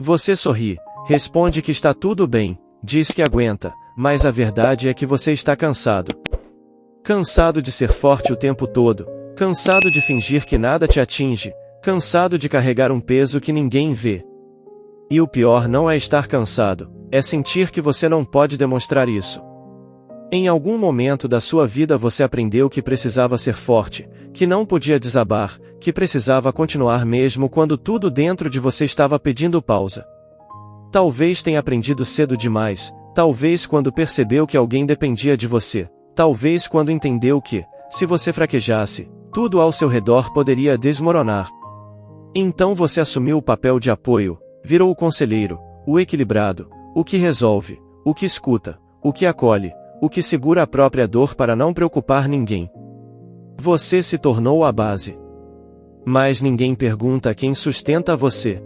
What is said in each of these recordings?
Você sorri, responde que está tudo bem, diz que aguenta, mas a verdade é que você está cansado. Cansado de ser forte o tempo todo, cansado de fingir que nada te atinge, cansado de carregar um peso que ninguém vê. E o pior não é estar cansado, é sentir que você não pode demonstrar isso. Em algum momento da sua vida você aprendeu que precisava ser forte, que não podia desabar, que precisava continuar mesmo quando tudo dentro de você estava pedindo pausa. Talvez tenha aprendido cedo demais, talvez quando percebeu que alguém dependia de você, talvez quando entendeu que, se você fraquejasse, tudo ao seu redor poderia desmoronar. Então você assumiu o papel de apoio, virou o conselheiro, o equilibrado, o que resolve, o que escuta, o que acolhe, o que segura a própria dor para não preocupar ninguém. Você se tornou a base. Mas ninguém pergunta quem sustenta você.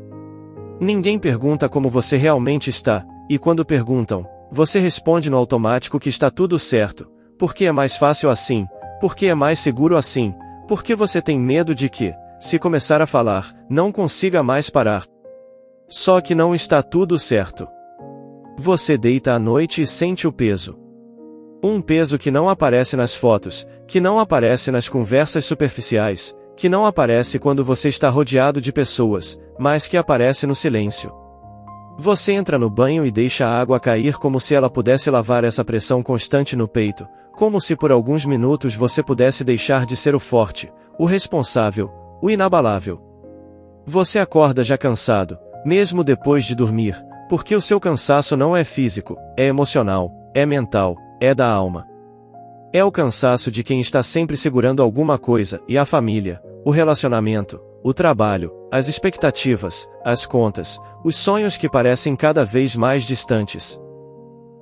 Ninguém pergunta como você realmente está, e quando perguntam, você responde no automático que está tudo certo, porque é mais fácil assim, porque é mais seguro assim, porque você tem medo de que, se começar a falar, não consiga mais parar. Só que não está tudo certo. Você deita à noite e sente o peso. Um peso que não aparece nas fotos, que não aparece nas conversas superficiais, que não aparece quando você está rodeado de pessoas, mas que aparece no silêncio. Você entra no banho e deixa a água cair como se ela pudesse lavar essa pressão constante no peito, como se por alguns minutos você pudesse deixar de ser o forte, o responsável, o inabalável. Você acorda já cansado, mesmo depois de dormir, porque o seu cansaço não é físico, é emocional, é mental, é da alma. É o cansaço de quem está sempre segurando alguma coisa, e a família, o relacionamento, o trabalho, as expectativas, as contas, os sonhos que parecem cada vez mais distantes.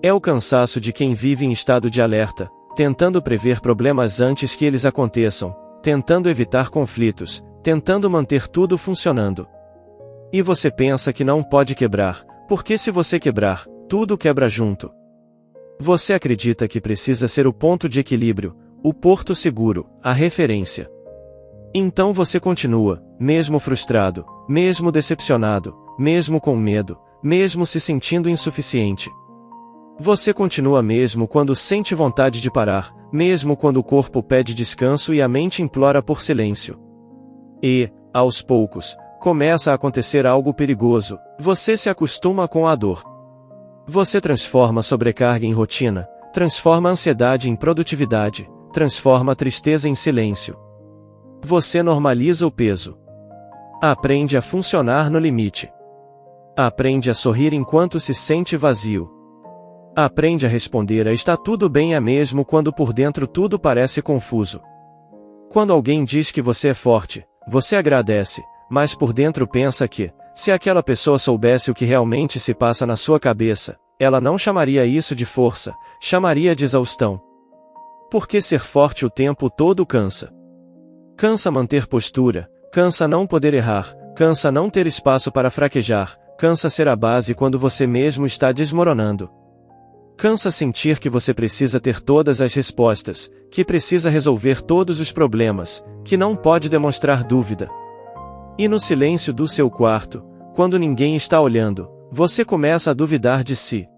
É o cansaço de quem vive em estado de alerta, tentando prever problemas antes que eles aconteçam, tentando evitar conflitos, tentando manter tudo funcionando. E você pensa que não pode quebrar, porque se você quebrar, tudo quebra junto. Você acredita que precisa ser o ponto de equilíbrio, o porto seguro, a referência. Então você continua, mesmo frustrado, mesmo decepcionado, mesmo com medo, mesmo se sentindo insuficiente. Você continua mesmo quando sente vontade de parar, mesmo quando o corpo pede descanso e a mente implora por silêncio. E, aos poucos, começa a acontecer algo perigoso, você se acostuma com a dor. Você transforma a sobrecarga em rotina, transforma a ansiedade em produtividade, transforma a tristeza em silêncio. Você normaliza o peso. Aprende a funcionar no limite. Aprende a sorrir enquanto se sente vazio. Aprende a responder a está tudo bem mesmo quando por dentro tudo parece confuso. Quando alguém diz que você é forte, você agradece, mas por dentro pensa que, se aquela pessoa soubesse o que realmente se passa na sua cabeça, ela não chamaria isso de força, chamaria de exaustão. Porque ser forte o tempo todo cansa. Cansa manter postura, cansa não poder errar, cansa não ter espaço para fraquejar, cansa ser a base quando você mesmo está desmoronando. Cansa sentir que você precisa ter todas as respostas, que precisa resolver todos os problemas, que não pode demonstrar dúvida. E no silêncio do seu quarto, quando ninguém está olhando, você começa a duvidar de si.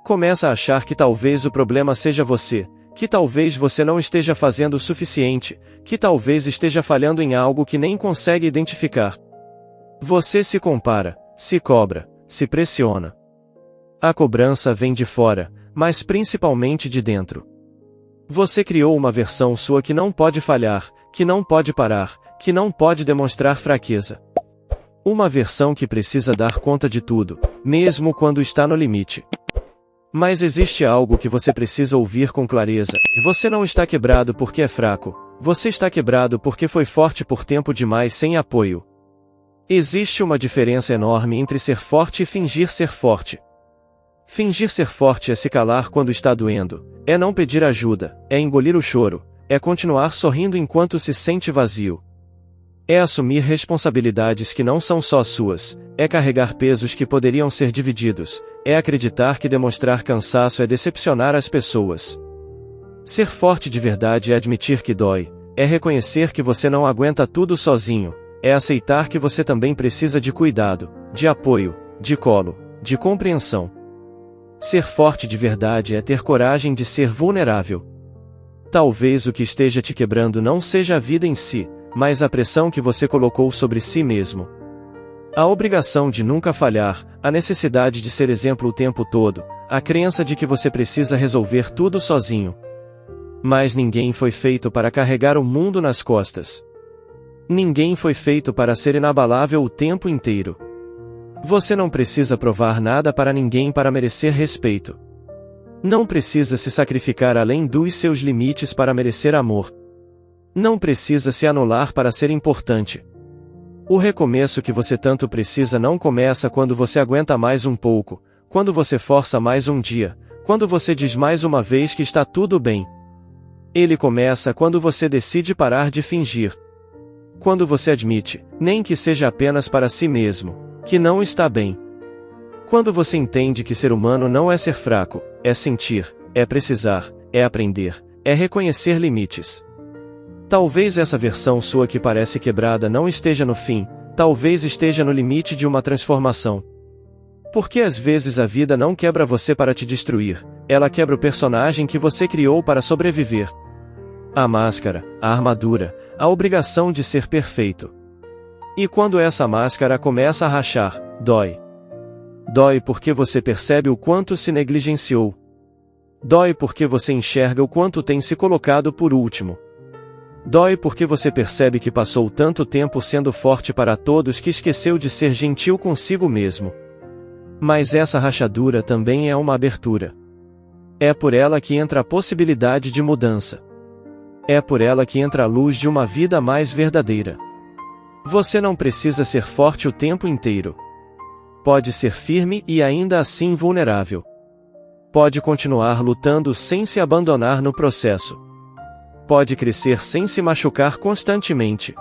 Começa a achar que talvez o problema seja você, que talvez você não esteja fazendo o suficiente, que talvez esteja falhando em algo que nem consegue identificar. Você se compara, se cobra, se pressiona. A cobrança vem de fora, mas principalmente de dentro. Você criou uma versão sua que não pode falhar, que não pode parar, que não pode demonstrar fraqueza. Uma versão que precisa dar conta de tudo, mesmo quando está no limite. Mas existe algo que você precisa ouvir com clareza, e você não está quebrado porque é fraco, você está quebrado porque foi forte por tempo demais sem apoio. Existe uma diferença enorme entre ser forte e fingir ser forte. Fingir ser forte é se calar quando está doendo, é não pedir ajuda, é engolir o choro, é continuar sorrindo enquanto se sente vazio. É assumir responsabilidades que não são só suas, é carregar pesos que poderiam ser divididos, é acreditar que demonstrar cansaço é decepcionar as pessoas. Ser forte de verdade é admitir que dói, é reconhecer que você não aguenta tudo sozinho, é aceitar que você também precisa de cuidado, de apoio, de colo, de compreensão. Ser forte de verdade é ter coragem de ser vulnerável. Talvez o que esteja te quebrando não seja a vida em si, mas a pressão que você colocou sobre si mesmo. A obrigação de nunca falhar, a necessidade de ser exemplo o tempo todo, a crença de que você precisa resolver tudo sozinho. Mas ninguém foi feito para carregar o mundo nas costas. Ninguém foi feito para ser inabalável o tempo inteiro. Você não precisa provar nada para ninguém para merecer respeito. Não precisa se sacrificar além dos seus limites para merecer amor. Não precisa se anular para ser importante. O recomeço que você tanto precisa não começa quando você aguenta mais um pouco, quando você força mais um dia, quando você diz mais uma vez que está tudo bem. Ele começa quando você decide parar de fingir. Quando você admite, nem que seja apenas para si mesmo, que não está bem. Quando você entende que ser humano não é ser fraco, é sentir, é precisar, é aprender, é reconhecer limites. Talvez essa versão sua que parece quebrada não esteja no fim, talvez esteja no limite de uma transformação. Porque às vezes a vida não quebra você para te destruir, ela quebra o personagem que você criou para sobreviver. A máscara, a armadura, a obrigação de ser perfeito. E quando essa máscara começa a rachar, dói. Dói porque você percebe o quanto se negligenciou. Dói porque você enxerga o quanto tem se colocado por último. Dói porque você percebe que passou tanto tempo sendo forte para todos que esqueceu de ser gentil consigo mesmo. Mas essa rachadura também é uma abertura. É por ela que entra a possibilidade de mudança. É por ela que entra a luz de uma vida mais verdadeira. Você não precisa ser forte o tempo inteiro. Pode ser firme e ainda assim vulnerável. Pode continuar lutando sem se abandonar no processo. Pode crescer sem se machucar constantemente.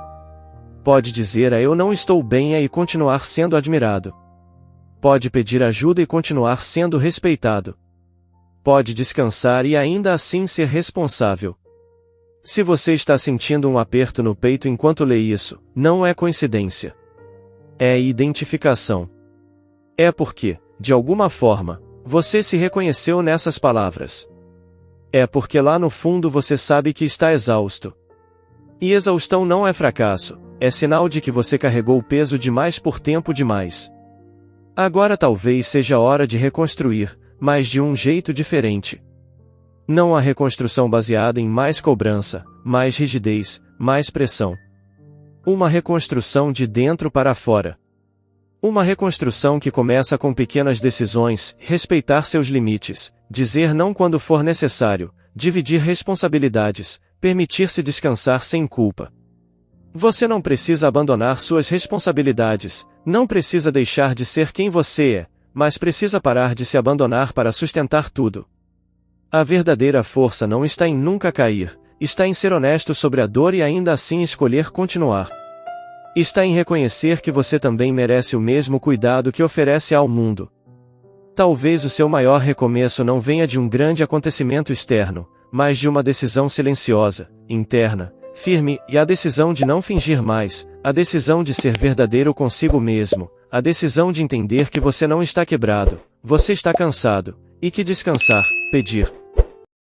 Pode dizer eu não estou bem e continuar sendo admirado. Pode pedir ajuda e continuar sendo respeitado. Pode descansar e ainda assim ser responsável. Se você está sentindo um aperto no peito enquanto lê isso, não é coincidência. É identificação. É porque, de alguma forma, você se reconheceu nessas palavras. É porque lá no fundo você sabe que está exausto. E exaustão não é fracasso, é sinal de que você carregou o peso demais por tempo demais. Agora talvez seja a hora de reconstruir, mas de um jeito diferente. Não a reconstrução baseada em mais cobrança, mais rigidez, mais pressão. Uma reconstrução de dentro para fora. Uma reconstrução que começa com pequenas decisões, respeitar seus limites, dizer não quando for necessário, dividir responsabilidades, permitir-se descansar sem culpa. Você não precisa abandonar suas responsabilidades, não precisa deixar de ser quem você é, mas precisa parar de se abandonar para sustentar tudo. A verdadeira força não está em nunca cair, está em ser honesto sobre a dor e ainda assim escolher continuar. Está em reconhecer que você também merece o mesmo cuidado que oferece ao mundo. Talvez o seu maior recomeço não venha de um grande acontecimento externo, mas de uma decisão silenciosa, interna, firme, e a decisão de não fingir mais, a decisão de ser verdadeiro consigo mesmo, a decisão de entender que você não está quebrado, você está cansado, e que descansar, pedir,